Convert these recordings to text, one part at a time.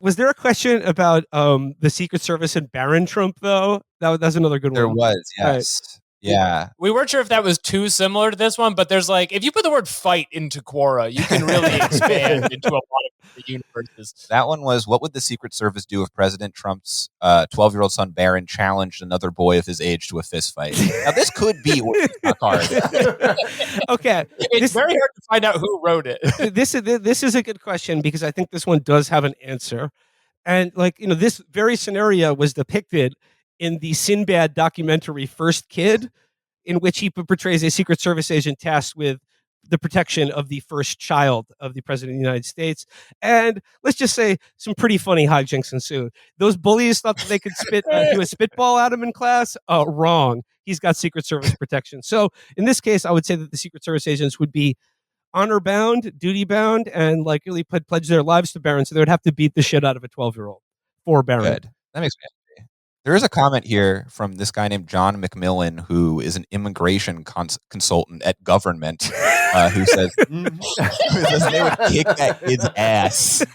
Was there a question about the Secret Service and Barron Trump though? That's another good one. There was, yes. Right. Yeah. We weren't sure if that was too similar to this one, but there's if you put the word fight into Quora, you can really expand into a lot of the universes. That one was, what would the Secret Service do if President Trump's 12-year-old son Barron challenged another boy of his age to a fist fight? Now, this could be hard. Okay. It's very hard to find out who wrote it. This is a good question because I think this one does have an answer. And this very scenario was depicted in the Sinbad documentary First Kid, in which he portrays a Secret Service agent tasked with the protection of the first child of the President of the United States. And let's just say some pretty funny hijinks ensued. Those bullies thought that they could do a spitball at him in class. Wrong. He's got Secret Service protection. So in this case, I would say that the Secret Service agents would be honor bound, duty bound, and really pledge their lives to Barron. So they would have to beat the shit out of a 12-year-old for Barron. Good. That makes sense. There is a comment here from this guy named John McMillan, who is an immigration consultant at government, who says they would kick that kid's ass.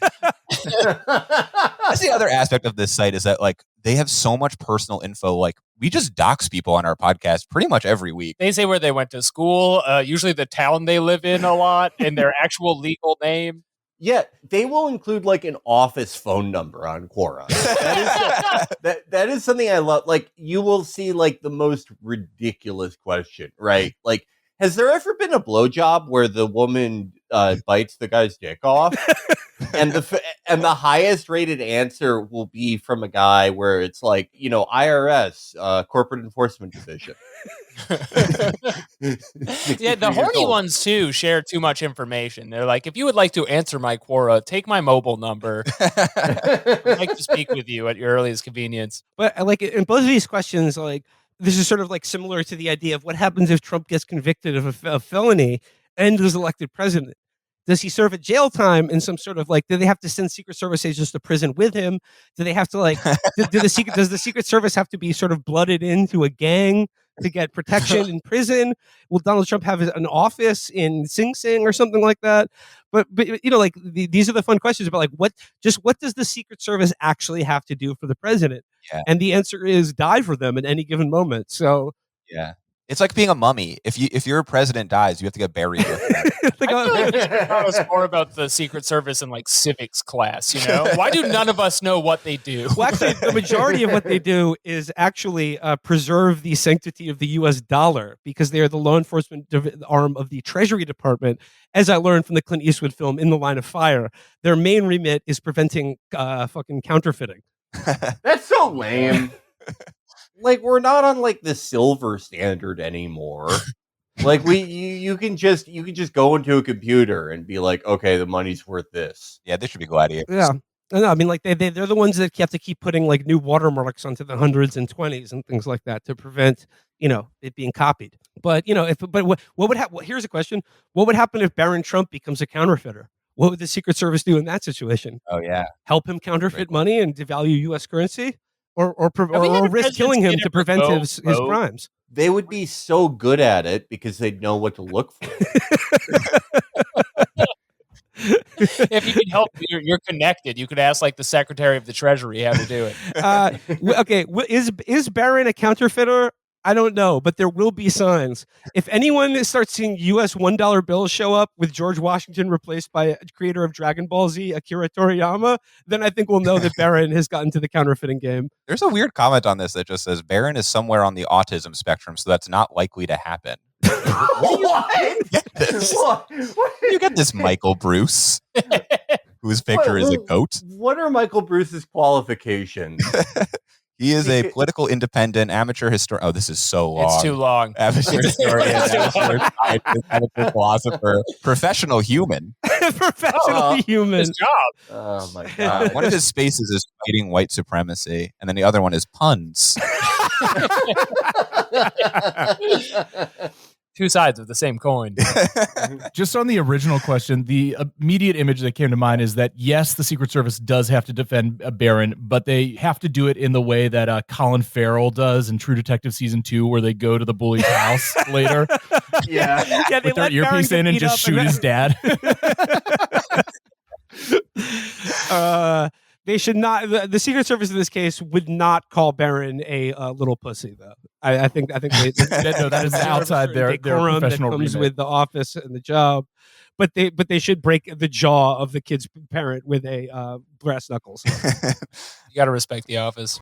That's the other aspect of this site, is that they have so much personal info. We just dox people on our podcast pretty much every week. They say where they went to school, usually the town they live in a lot, and their actual legal name. Yeah, they will include an office phone number on Quora. That is something I love. You will see the most ridiculous question, right? Has there ever been a blowjob where the woman bites the guy's dick off? And the highest rated answer will be from a guy where it's IRS, Corporate Enforcement Division. Yeah, the horny ones too share too much information. They're if you would like to answer my Quora, take my mobile number. I'd like to speak with you at your earliest convenience. But in both of these questions, this is sort of similar to the idea of what happens if Trump gets convicted of a felony and is elected president. Does he serve a jail time in some sort of do they have to send Secret Service agents to prison with him? Do they have to does the Secret Service have to be sort of blooded into a gang to get protection in prison? Will Donald Trump have an office in Sing Sing or something like that? But these are the fun questions about what does the Secret Service actually have to do for the president? Yeah. And the answer is die for them at any given moment. So yeah. It's like being a mummy. If your president dies, you have to get buried with him. I feel like you should tell us more about the Secret Service in civics class. Why do none of us know what they do? Well, actually, the majority of what they do is actually preserve the sanctity of the U.S. dollar, because they are the law enforcement arm of the Treasury Department. As I learned from the Clint Eastwood film In the Line of Fire, their main remit is preventing fucking counterfeiting. That's so lame. We're not on the silver standard anymore. You can just go into a computer and be okay, the money's worth this. Yeah, this should be gladiators. Yeah. No, I mean, they're the ones that have to keep putting new watermarks onto the hundreds and 20s and things like that to prevent, it being copied. But, what would happen? Here's a question. What would happen if Barron Trump becomes a counterfeiter? What would the Secret Service do in that situation? Oh, yeah. Help him counterfeit money and devalue U.S. currency? Or risk killing him to prevent his crimes? They would be so good at it because they'd know what to look for. If you could help, you're connected. You could ask the Secretary of the Treasury how to do it. Okay, is Barron a counterfeiter? I don't know, but there will be signs. If anyone starts seeing U.S. $1 bills show up with George Washington replaced by a creator of Dragon Ball Z, Akira Toriyama, then I think we'll know that Barron has gotten to the counterfeiting game. There's a weird comment on this that just says Barron is somewhere on the autism spectrum, so that's not likely to happen. What? You get this Michael Bruce, whose picture is a goat. What are Michael Bruce's qualifications? He is a political independent amateur historian. Oh, this is so long. It's too long. Amateur historian, amateur philosopher, professional human. Professional human. His job. Oh, my God. One of his spaces is fighting white supremacy, and then the other one is puns. Two sides of the same coin. Just on the original question, the immediate image that came to mind is that, yes, the Secret Service does have to defend Barron, but they have to do it in the way that Colin Farrell does in True Detective Season 2, where they go to the bully's house later. Yeah. They with their earpiece in and just shoot his dad. They should not. The Secret Service in this case would not call Barron a little pussy, though. I think they, No, that is outside their decorum professional that comes remit. with the office and the job. But they should break the jaw of the kid's parent with a brass knuckles. You got to respect the office.